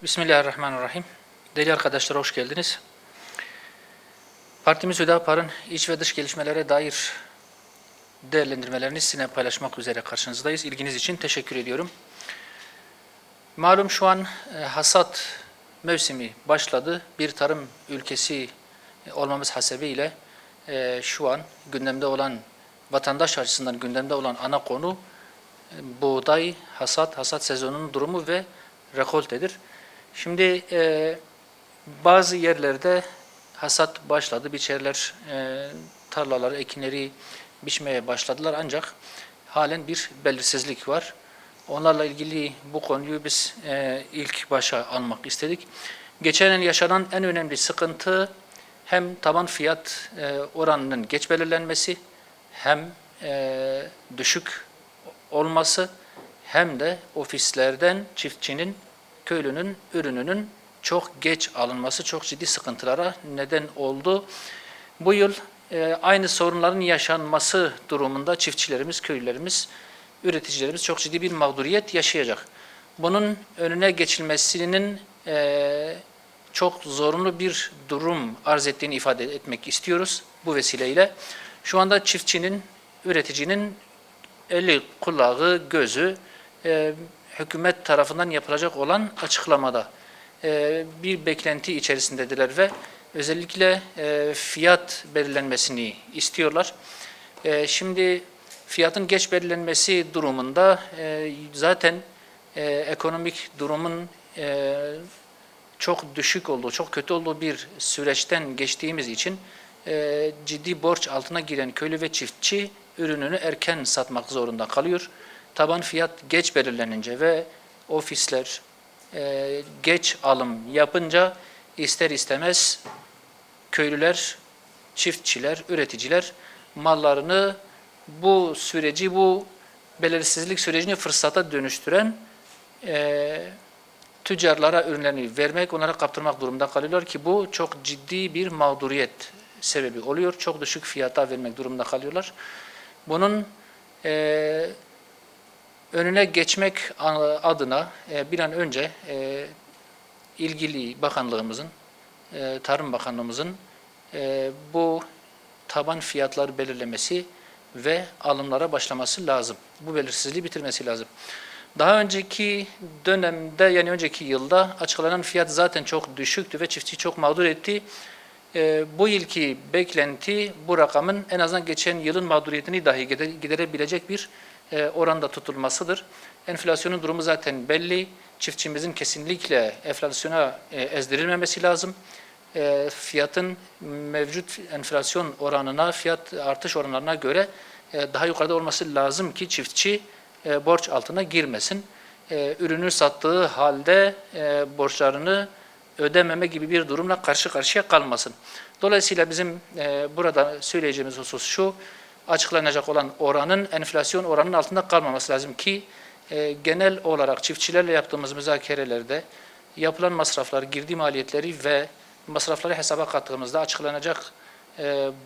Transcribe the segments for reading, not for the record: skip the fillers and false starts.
Bismillahirrahmanirrahim. Değerli arkadaşlar, hoş geldiniz. Partimiz Hüdapar'ın iç ve dış gelişmelere dair değerlendirmelerini sizinle paylaşmak üzere karşınızdayız. İlginiz için teşekkür ediyorum. Malum şu an hasat mevsimi başladı. Bir tarım ülkesi olmamız hasebiyle şu an gündemde olan, vatandaş açısından gündemde olan ana konu buğday, hasat sezonunun durumu ve rekoltedir. Şimdi bazı yerlerde hasat başladı. Biçerler tarlaları, ekinleri biçmeye başladılar ancak halen bir belirsizlik var. Onlarla ilgili bu konuyu biz ilk başa almak istedik. Geçen yıl yaşanan en önemli sıkıntı hem taban fiyat oranının geç belirlenmesi, hem düşük olması, hem de ofislerden çiftçinin, köylünün ürününün çok geç alınması çok ciddi sıkıntılara neden oldu. Bu yıl aynı sorunların yaşanması durumunda çiftçilerimiz, köylülerimiz, üreticilerimiz çok ciddi bir mağduriyet yaşayacak. Bunun önüne geçilmesinin çok zorunlu bir durum arz ettiğini ifade etmek istiyoruz bu vesileyle. Şu anda çiftçinin, üreticinin eli, kulağı, gözü hükümet tarafından yapılacak olan açıklamada bir beklenti içerisindedirler ve özellikle fiyat belirlenmesini istiyorlar. Şimdi fiyatın geç belirlenmesi durumunda zaten ekonomik durumun çok düşük olduğu, çok kötü olduğu bir süreçten geçtiğimiz için ciddi borç altına giren köylü ve çiftçi ürününü erken satmak zorunda kalıyor. Taban fiyat geç belirlenince ve ofisler geç alım yapınca ister istemez köylüler, çiftçiler, üreticiler mallarını bu süreci, bu belirsizlik sürecini fırsata dönüştüren tüccarlara ürünlerini vermek, onlara kaptırmak durumunda kalıyorlar ki bu çok ciddi bir mağduriyet sebebi oluyor. Çok düşük fiyata vermek durumunda kalıyorlar. Bunun önüne geçmek adına bir an önce ilgili bakanlığımızın, Tarım Bakanlığımızın bu taban fiyatları belirlemesi ve alımlara başlaması lazım. Bu belirsizliği bitirmesi lazım. Daha önceki dönemde, yani önceki yılda açıklanan fiyat zaten çok düşüktü ve çiftçi çok mağdur etti. Bu yılki beklenti bu rakamın en azından geçen yılın mağduriyetini dahi giderebilecek bir oranda tutulmasıdır. Enflasyonun durumu zaten belli. Çiftçimizin kesinlikle enflasyona ezdirilmemesi lazım. Fiyatın mevcut enflasyon oranına, fiyat artış oranlarına göre daha yukarıda olması lazım ki çiftçi borç altına girmesin. Ürünü sattığı halde borçlarını ödememe gibi bir durumla karşı karşıya kalmasın. Dolayısıyla bizim burada söyleyeceğimiz husus şu: açıklanacak olan oranın enflasyon oranının altında kalmaması lazım ki genel olarak çiftçilerle yaptığımız müzakerelerde yapılan masraflar, girdi maliyetleri ve masrafları hesaba kattığımızda açıklanacak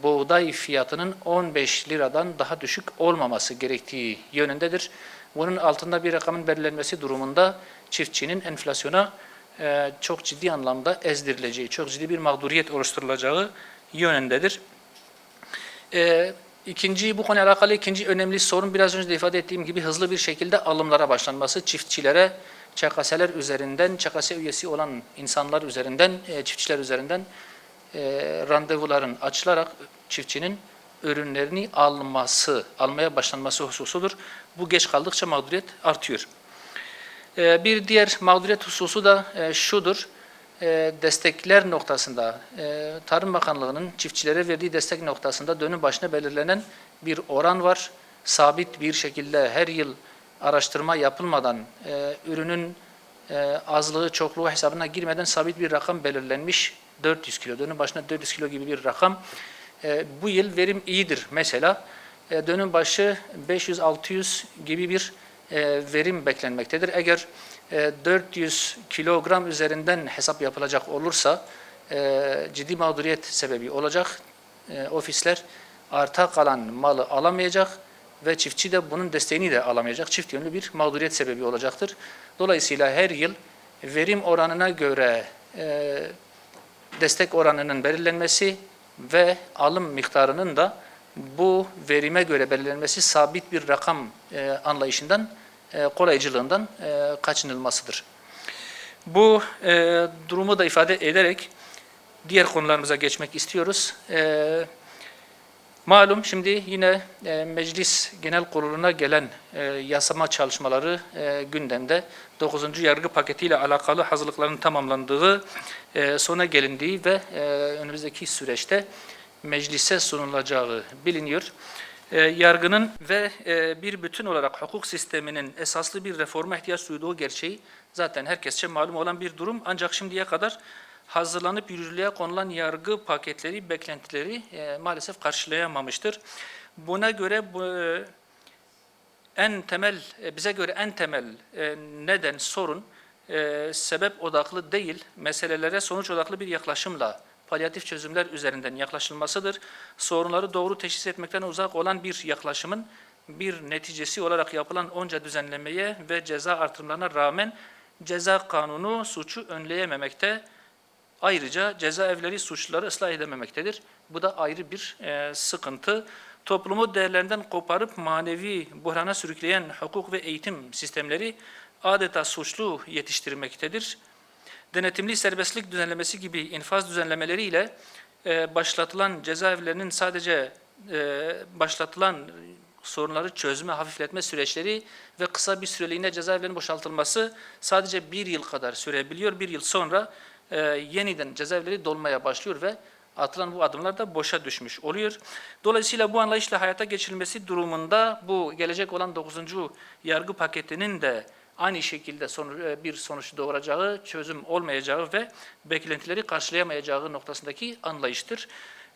buğday fiyatının 15 liradan daha düşük olmaması gerektiği yönündedir. Bunun altında bir rakamın belirlenmesi durumunda çiftçinin enflasyona çok ciddi anlamda ezdirileceği, çok ciddi bir mağduriyet oluşturulacağı yönündedir. Bu konuyla alakalı ikinci önemli sorun, biraz önce de ifade ettiğim gibi hızlı bir şekilde alımlara başlanması. Çiftçilere ÇKS'ler üzerinden, ÇKS üyesi olan insanlar üzerinden, çiftçiler üzerinden randevuların açılarak çiftçinin ürünlerini almaya başlanması hususudur. Bu geç kaldıkça mağduriyet artıyor. Bir diğer mağduriyet hususu da şudur: destekler noktasında, Tarım Bakanlığı'nın çiftçilere verdiği destek noktasında dönüm başına belirlenen bir oran var. Sabit bir şekilde her yıl araştırma yapılmadan, ürünün azlığı, çokluğu hesabına girmeden sabit bir rakam belirlenmiş. 400 kilo, dönüm başına 400 kilo gibi bir rakam. Bu yıl verim iyidir mesela. Dönüm başı 500-600 gibi bir verim beklenmektedir. Eğer 400 kilogram üzerinden hesap yapılacak olursa ciddi mağduriyet sebebi olacak. Ofisler arta kalan malı alamayacak ve çiftçi de bunun desteğini de alamayacak. Çift yönlü bir mağduriyet sebebi olacaktır. Dolayısıyla her yıl verim oranına göre destek oranının belirlenmesi ve alım miktarının da bu verime göre belirlenmesi sabit bir rakam anlayışından, kolaycılığından kaçınılmasıdır. Bu durumu da ifade ederek diğer konularımıza geçmek istiyoruz. Malum şimdi yine Meclis Genel Kurulu'na gelen yasama çalışmaları gündemde. 9. yargı paketiyle alakalı hazırlıkların tamamlandığı, sona gelindiği ve önümüzdeki süreçte meclise sunulacağı biliniyor. Yargının ve bir bütün olarak hukuk sisteminin esaslı bir reforma ihtiyaç duyduğu gerçeği zaten herkesçe malum olan bir durum. Ancak şimdiye kadar hazırlanıp yürürlüğe konulan yargı paketleri, beklentileri maalesef karşılayamamıştır. Buna göre bize göre en temel neden, sorun, sebep odaklı değil, meselelere sonuç odaklı bir yaklaşımla palyatif çözümler üzerinden yaklaşılmasıdır. Sorunları doğru teşhis etmekten uzak olan bir yaklaşımın bir neticesi olarak yapılan onca düzenlemeye ve ceza artırımlarına rağmen ceza kanunu suçu önleyememekte, ayrıca cezaevleri suçluları ıslah edememektedir. Bu da ayrı bir sıkıntı. Toplumu değerlerinden koparıp manevi buhrana sürükleyen hukuk ve eğitim sistemleri adeta suçlu yetiştirmektedir. Denetimli serbestlik düzenlemesi gibi infaz düzenlemeleriyle başlatılan cezaevlerinin sadece başlatılan sorunları çözme, hafifletme süreçleri ve kısa bir süreliğine cezaevlerinin boşaltılması sadece bir yıl kadar sürebiliyor. Bir yıl sonra yeniden cezaevleri dolmaya başlıyor ve atılan bu adımlar da boşa düşmüş oluyor. Dolayısıyla bu anlayışla hayata geçirilmesi durumunda bu gelecek olan 9. yargı paketinin de aynı şekilde bir sonuç doğuracağı, çözüm olmayacağı ve beklentileri karşılayamayacağı noktasındaki anlayıştır.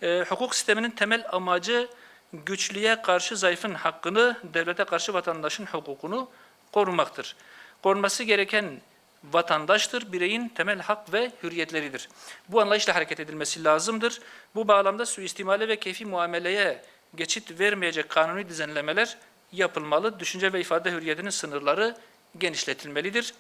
Hukuk sisteminin temel amacı güçlüye karşı zayıfın hakkını, devlete karşı vatandaşın hukukunu korumaktır. Korunması gereken vatandaştır, bireyin temel hak ve hürriyetleridir. Bu anlayışla hareket edilmesi lazımdır. Bu bağlamda suistimale ve keyfi muameleye geçit vermeyecek kanuni düzenlemeler yapılmalı. Düşünce ve ifade hürriyetinin sınırları genişletilmelidir.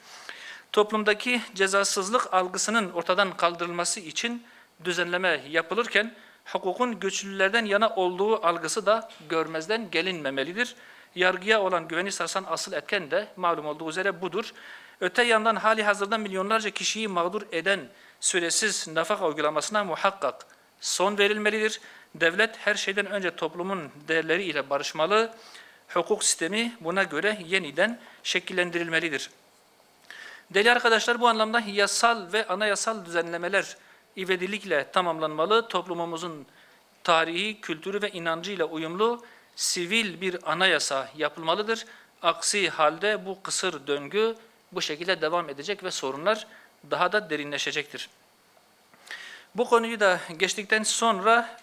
Toplumdaki cezasızlık algısının ortadan kaldırılması için düzenleme yapılırken hukukun güçlülerden yana olduğu algısı da görmezden gelinmemelidir. Yargıya olan güveni sarsan asıl etken de malum olduğu üzere budur. Öte yandan hali hazırda milyonlarca kişiyi mağdur eden süresiz nafaka uygulamasına muhakkak son verilmelidir. Devlet her şeyden önce toplumun değerleri ile barışmalı. Hukuk sistemi buna göre yeniden şekillendirilmelidir. Değerli arkadaşlar, bu anlamda yasal ve anayasal düzenlemeler ivedilikle tamamlanmalı. Toplumumuzun tarihi, kültürü ve inancıyla uyumlu sivil bir anayasa yapılmalıdır. Aksi halde bu kısır döngü bu şekilde devam edecek ve sorunlar daha da derinleşecektir. Bu konuyu da geçtikten sonra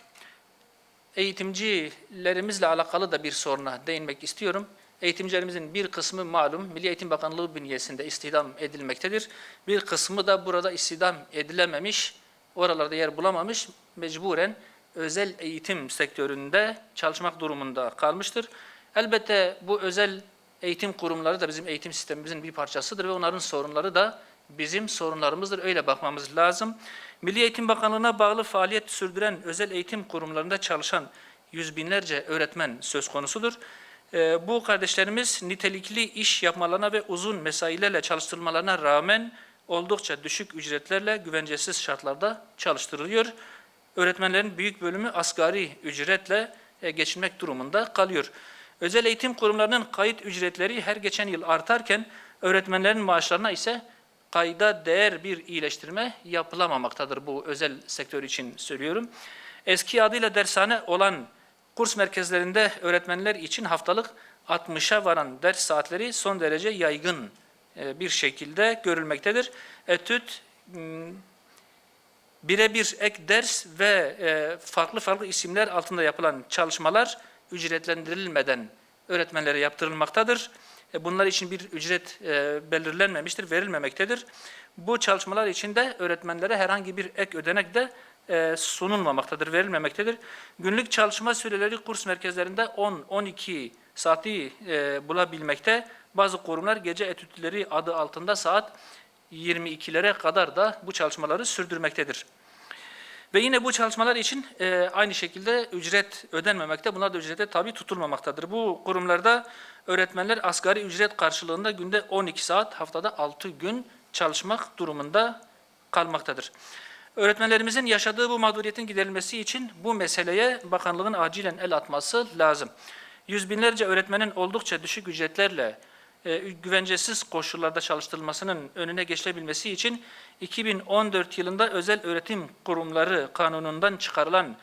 eğitimcilerimizle alakalı da bir soruna değinmek istiyorum. Eğitimcilerimizin bir kısmı malum Milli Eğitim Bakanlığı bünyesinde istihdam edilmektedir. Bir kısmı da burada istihdam edilememiş, oralarda yer bulamamış, mecburen özel eğitim sektöründe çalışmak durumunda kalmıştır. Elbette bu özel eğitim kurumları da bizim eğitim sistemimizin bir parçasıdır ve onların sorunları da bizim sorunlarımızdır. Öyle bakmamız lazım. Milli Eğitim Bakanlığı'na bağlı faaliyet sürdüren özel eğitim kurumlarında çalışan yüz binlerce öğretmen söz konusudur. Bu kardeşlerimiz nitelikli iş yapmalarına ve uzun mesailerle çalıştırmalarına rağmen oldukça düşük ücretlerle güvencesiz şartlarda çalıştırılıyor. Öğretmenlerin büyük bölümü asgari ücretle geçinmek durumunda kalıyor. Özel eğitim kurumlarının kayıt ücretleri her geçen yıl artarken öğretmenlerin maaşlarına ise kayda değer bir iyileştirme yapılamamaktadır, bu özel sektör için söylüyorum. Eski adıyla dershane olan kurs merkezlerinde öğretmenler için haftalık 60'a varan ders saatleri son derece yaygın bir şekilde görülmektedir. Etüt, birebir ek ders ve farklı isimler altında yapılan çalışmalar ücretlendirilmeden öğretmenlere yaptırılmaktadır. Bunlar için bir ücret belirlenmemiştir, verilmemektedir. Bu çalışmalar için de öğretmenlere herhangi bir ek ödenek de sunulmamaktadır, verilmemektedir. Günlük çalışma süreleri kurs merkezlerinde 10-12 saati bulabilmekte. Bazı kurumlar gece etütleri adı altında saat 2022'lere kadar da bu çalışmaları sürdürmektedir. Ve yine bu çalışmalar için aynı şekilde ücret ödenmemekte, bunlar da ücrete tabi tutulmamaktadır. Bu kurumlarda öğretmenler asgari ücret karşılığında günde 12 saat, haftada 6 gün çalışmak durumunda kalmaktadır. Öğretmenlerimizin yaşadığı bu mağduriyetin giderilmesi için bu meseleye bakanlığın acilen el atması lazım. Yüz binlerce öğretmenin oldukça düşük ücretlerle güvencesiz koşullarda çalıştırılmasının önüne geçilebilmesi için 2014 yılında Özel Öğretim Kurumları Kanunu'ndan çıkarılan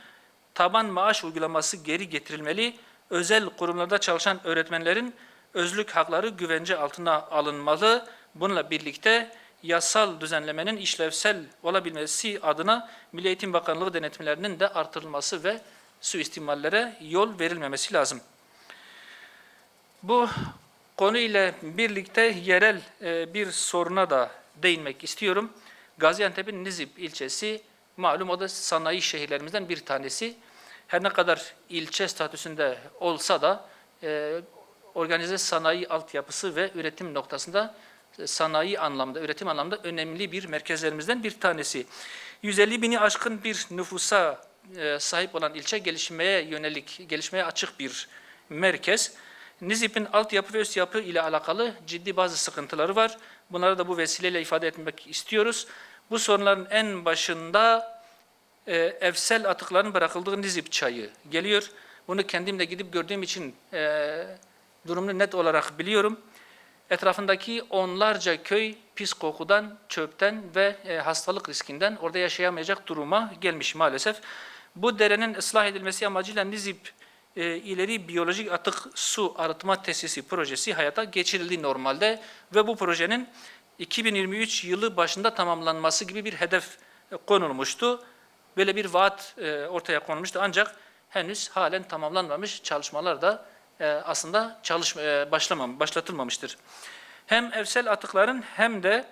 taban maaş uygulaması geri getirilmeli, özel kurumlarda çalışan öğretmenlerin özlük hakları güvence altına alınmalı. Bununla birlikte yasal düzenlemenin işlevsel olabilmesi adına Milli Eğitim Bakanlığı denetimlerinin de artırılması ve suistimallere yol verilmemesi lazım. Bu konuyla birlikte yerel bir soruna da değinmek istiyorum. Gaziantep'in Nizip ilçesi malum o da sanayi şehirlerimizden bir tanesi. Her ne kadar ilçe statüsünde olsa da organize sanayi altyapısı ve üretim noktasında sanayi anlamda, üretim anlamda önemli bir merkezlerimizden bir tanesi. 150 bini aşkın bir nüfusa sahip olan ilçe gelişmeye açık bir merkez. Nizip'in altyapı ve üst yapı ile alakalı ciddi bazı sıkıntıları var. Bunları da bu vesileyle ifade etmek istiyoruz. Bu sorunların en başında evsel atıkların bırakıldığı Nizip çayı geliyor. Bunu kendim de gidip gördüğüm için durumunu net olarak biliyorum. Etrafındaki onlarca köy pis kokudan, çöpten ve hastalık riskinden orada yaşayamayacak duruma gelmiş maalesef. Bu derenin ıslah edilmesi amacıyla Nizip ileri biyolojik atık su arıtma tesisi projesi hayata geçirildi normalde ve bu projenin 2023 yılı başında tamamlanması gibi bir hedef konulmuştu. Böyle bir vaat ortaya konulmuştu ancak henüz halen tamamlanmamış, çalışmalar da aslında başlatılmamıştır. Hem evsel atıkların hem de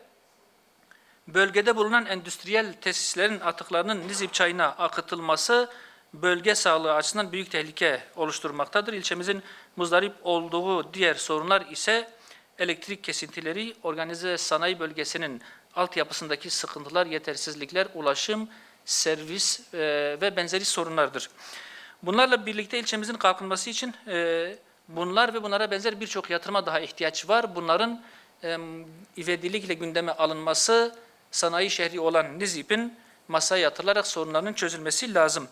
bölgede bulunan endüstriyel tesislerin atıklarının Nizip çayına akıtılması bölge sağlığı açısından büyük tehlike oluşturmaktadır. İlçemizin muzdarip olduğu diğer sorunlar ise elektrik kesintileri, organize sanayi bölgesinin altyapısındaki sıkıntılar, yetersizlikler, ulaşım, servis ve benzeri sorunlardır. Bunlarla birlikte ilçemizin kalkınması için bunlar ve bunlara benzer birçok yatırıma daha ihtiyaç var. Bunların ivedilikle gündeme alınması, sanayi şehri olan Nizip'in masaya yatırılarak sorunlarının çözülmesi lazım.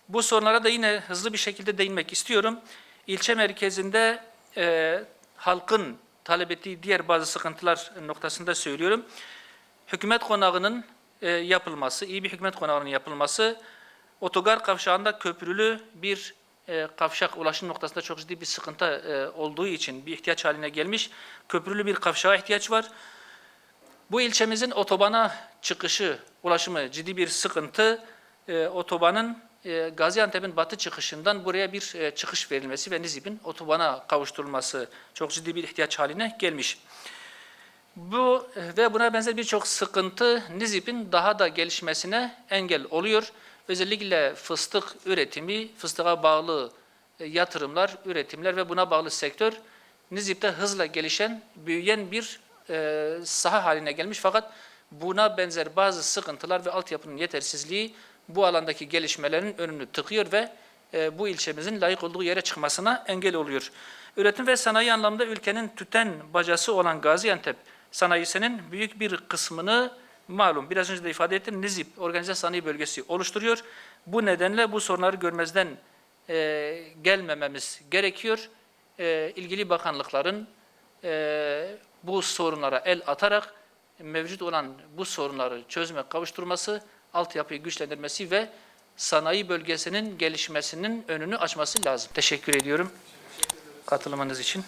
Bu sorunlara da yine hızlı bir şekilde değinmek istiyorum. İlçe merkezinde halkın talep ettiği diğer bazı sıkıntılar noktasında söylüyorum. Hükümet konağının yapılması, iyi bir hükümet konağının yapılması, otogar kavşağında köprülü bir kavşak ulaşım noktasında çok ciddi bir sıkıntı olduğu için bir ihtiyaç haline gelmiş. Köprülü bir kavşağa ihtiyaç var. Bu ilçemizin otobana çıkışı, ulaşımı ciddi bir sıkıntı. Otobanın Gaziantep'in batı çıkışından buraya bir çıkış verilmesi ve Nizip'in otobana kavuşturulması çok ciddi bir ihtiyaç haline gelmiş. Bu ve buna benzer birçok sıkıntı Nizip'in daha da gelişmesine engel oluyor. Özellikle fıstık üretimi, fıstığa bağlı yatırımlar, üretimler ve buna bağlı sektör Nizip'te hızla gelişen, büyüyen bir saha haline gelmiş. Fakat buna benzer bazı sıkıntılar ve altyapının yetersizliği bu alandaki gelişmelerin önünü tıkıyor ve bu ilçemizin layık olduğu yere çıkmasına engel oluyor. Üretim ve sanayi anlamda ülkenin tüten bacası olan Gaziantep sanayisinin büyük bir kısmını malum biraz önce de ifade ettim Nizip organize sanayi bölgesi oluşturuyor. Bu nedenle bu sorunları görmezden gelmememiz gerekiyor. İlgili bakanlıkların bu sorunlara el atarak mevcut olan bu sorunları çözüme kavuşturması, altyapıyı güçlendirmesi ve sanayi bölgesinin gelişmesinin önünü açması lazım. Teşekkür ediyorum katılımınız için.